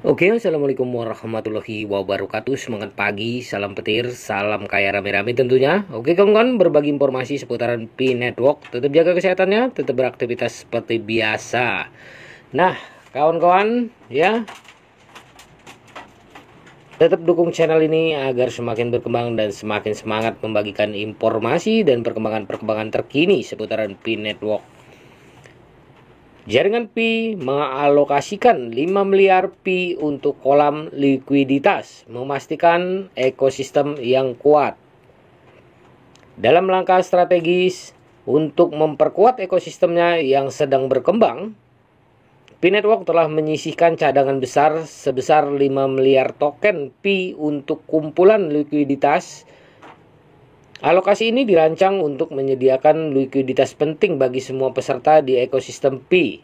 Oke, assalamualaikum warahmatullahi wabarakatuh. Semangat pagi, salam petir, salam kaya rame-rame tentunya. Oke kawan-kawan, berbagi informasi seputaran Pi Network. Tetap jaga kesehatannya, tetap beraktivitas seperti biasa. Nah, kawan-kawan, ya, tetap dukung channel ini agar semakin berkembang dan semakin semangat membagikan informasi dan perkembangan-perkembangan terkini seputaran Pi Network. Jaringan Pi mengalokasikan 5 miliar Pi untuk kolam likuiditas, memastikan ekosistem yang kuat. Dalam langkah strategis untuk memperkuat ekosistemnya yang sedang berkembang, Pi Network telah menyisihkan cadangan besar sebesar 5 miliar token Pi untuk kumpulan likuiditas. Alokasi ini dirancang untuk menyediakan likuiditas penting bagi semua peserta di ekosistem Pi,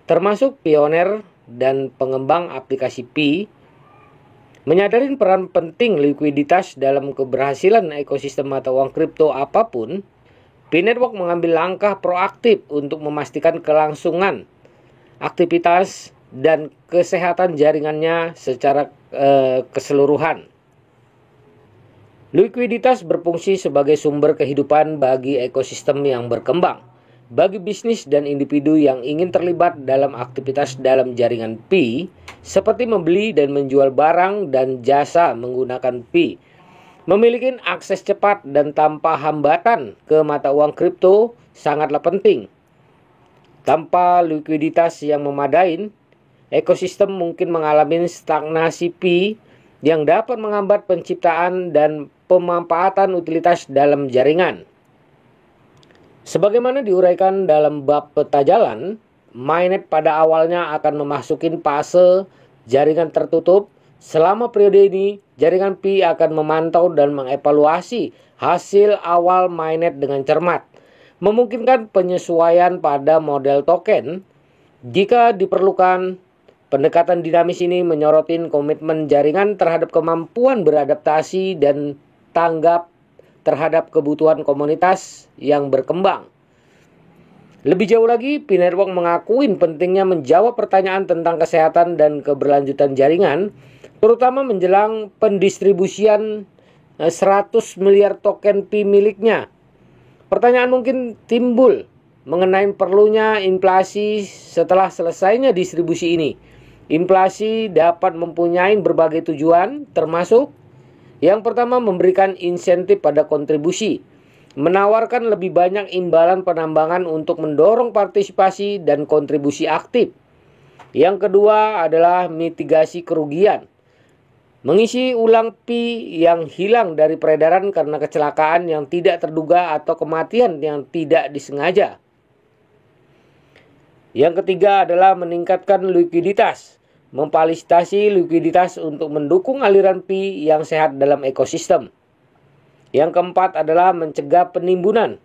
termasuk pioner dan pengembang aplikasi Pi. Menyadari peran penting likuiditas dalam keberhasilan ekosistem mata uang kripto apapun, Pi Network mengambil langkah proaktif untuk memastikan kelangsungan aktivitas dan kesehatan jaringannya secara keseluruhan. Likuiditas berfungsi sebagai sumber kehidupan bagi ekosistem yang berkembang, bagi bisnis dan individu yang ingin terlibat dalam aktivitas dalam jaringan Pi, seperti membeli dan menjual barang dan jasa menggunakan Pi. Memiliki akses cepat dan tanpa hambatan ke mata uang kripto sangatlah penting. Tanpa likuiditas yang memadai, ekosistem mungkin mengalami stagnasi Pi yang dapat menghambat penciptaan dan pemanfaatan utilitas dalam jaringan. Sebagaimana diuraikan dalam bab peta jalan, mainnet pada awalnya akan memasuki fase jaringan tertutup. Selama periode ini, jaringan Pi akan memantau dan mengevaluasi hasil awal mainnet dengan cermat, memungkinkan penyesuaian pada model token jika diperlukan. Pendekatan dinamis ini menyoroti komitmen jaringan terhadap kemampuan beradaptasi dan tanggap terhadap kebutuhan komunitas yang berkembang. Lebih jauh lagi, Pi Network mengakui pentingnya menjawab pertanyaan tentang kesehatan dan keberlanjutan jaringan, terutama menjelang pendistribusian 100 miliar token Pi miliknya. Pertanyaan mungkin timbul mengenai perlunya inflasi setelah selesainya distribusi ini. Inflasi dapat mempunyai berbagai tujuan, termasuk yang pertama memberikan insentif pada kontribusi, menawarkan lebih banyak imbalan penambangan untuk mendorong partisipasi dan kontribusi aktif. Yang kedua adalah mitigasi kerugian, mengisi ulang Pi yang hilang dari peredaran karena kecelakaan yang tidak terduga atau kematian yang tidak disengaja. Yang ketiga adalah meningkatkan likuiditas, memfasilitasi likuiditas untuk mendukung aliran Pi yang sehat dalam ekosistem. Yang keempat adalah mencegah penimbunan.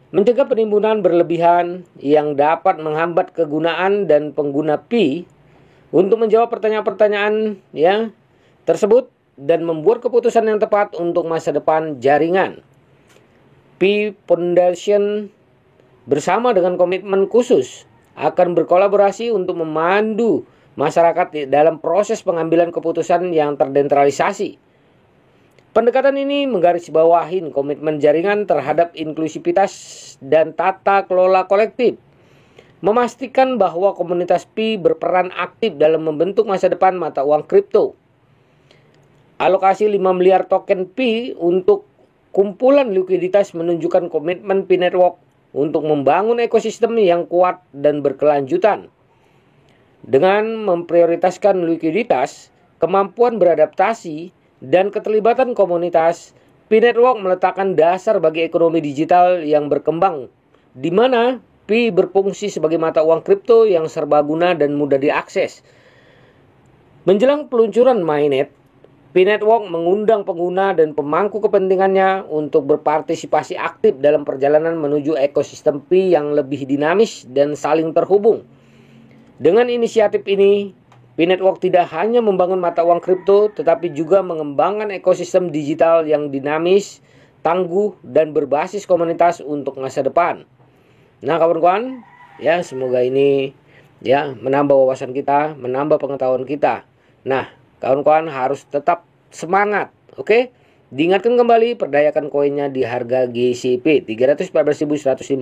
Mencegah penimbunan berlebihan yang dapat menghambat kegunaan dan pengguna Pi untuk menjawab pertanyaan-pertanyaan tersebut dan membuat keputusan yang tepat untuk masa depan jaringan. Pi Foundation bersama dengan komitmen khusus akan berkolaborasi untuk memandu masyarakat dalam proses pengambilan keputusan yang terdesentralisasi. Pendekatan ini menggarisbawahi komitmen jaringan terhadap inklusivitas dan tata kelola kolektif, memastikan bahwa komunitas Pi berperan aktif dalam membentuk masa depan mata uang kripto. Alokasi 5 miliar token Pi untuk kumpulan likuiditas menunjukkan komitmen Pi Network untuk membangun ekosistem yang kuat dan berkelanjutan. Dengan memprioritaskan likuiditas, kemampuan beradaptasi, dan keterlibatan komunitas, Pi Network meletakkan dasar bagi ekonomi digital yang berkembang, di mana Pi berfungsi sebagai mata uang kripto yang serbaguna dan mudah diakses. Menjelang peluncuran mainnet, Pi Network mengundang pengguna dan pemangku kepentingannya untuk berpartisipasi aktif dalam perjalanan menuju ekosistem Pi yang lebih dinamis dan saling terhubung. Dengan inisiatif ini, Pi Network tidak hanya membangun mata uang kripto, tetapi juga mengembangkan ekosistem digital yang dinamis, tangguh, dan berbasis komunitas untuk masa depan. Nah kawan-kawan, semoga ini ya, menambah wawasan kita, menambah pengetahuan kita. Nah, kawan-kawan harus tetap semangat, oke? Diingatkan kembali, perdayakan koinnya di harga GCP 314.159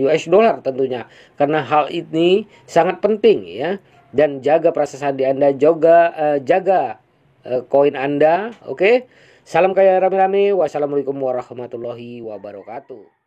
US dollar tentunya. Karena hal ini sangat penting ya. Dan jaga perasaan sandi Anda, jaga koin Anda, oke? Salam kaya rame-rame. Wassalamualaikum warahmatullahi wabarakatuh.